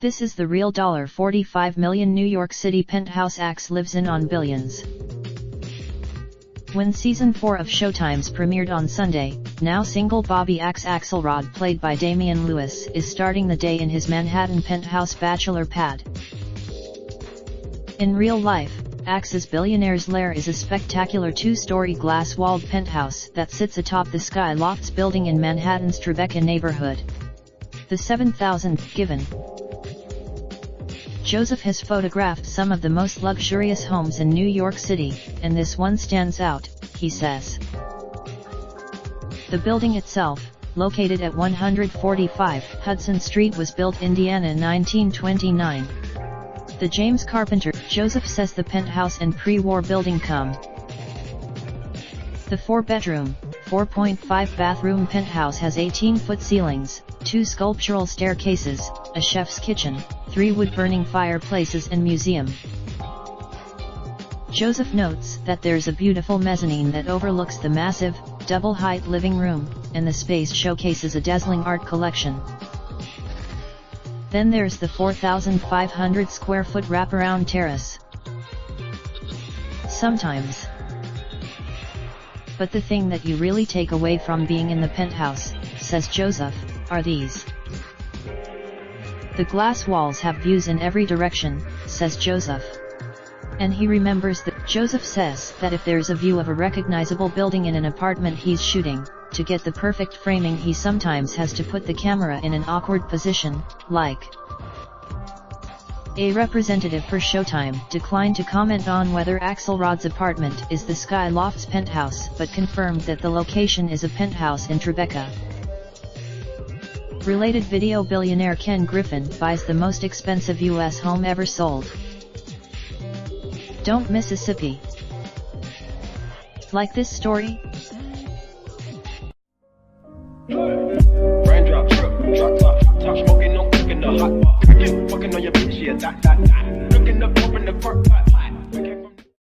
This is the real $45 million New York City penthouse Axe lives in on billions. When Season 4 of Showtime's premiered on Sunday, now single Bobby Axe Axelrod, played by Damian Lewis, is starting the day in his Manhattan penthouse bachelor pad. In real life, Axe's billionaire's lair is a spectacular two-story glass-walled penthouse that sits atop the Sky Lofts building in Manhattan's Tribeca neighborhood. The 7,000th given. Joseph has photographed some of the most luxurious homes in New York City, and this one stands out, he says. The building itself, located at 145 Hudson Street, was built in Indiana in 1929. The James Carpenter, Joseph says the penthouse and pre-war building come. The 4-bedroom, 4.5-bathroom penthouse has 18-foot ceilings, 2 sculptural staircases, a chef's kitchen, 3 wood-burning fireplaces and museum. Joseph notes that there's a beautiful mezzanine that overlooks the massive, double-height living room, and the space showcases a dazzling art collection. Then there's the 4,500 square foot wraparound terrace. Sometimes. But the thing that you really take away from being in the penthouse, says Joseph, are these. The glass walls have views in every direction, says Joseph. And he remembers that Joseph says that if there's a view of a recognizable building in an apartment he's shooting, to get the perfect framing he sometimes has to put the camera in an awkward position, like. A representative for Showtime declined to comment on whether Axelrod's apartment is the Sky Lofts penthouse, but confirmed that the location is a penthouse in Tribeca. Related video: billionaire Ken Griffin buys the most expensive U.S. home ever sold. Don't Mississippi. Like this story? Raindrop, drop top, top smoking, no cooking the hot pot. Fucking on your bitch, yeah, that. Looking up, open the park,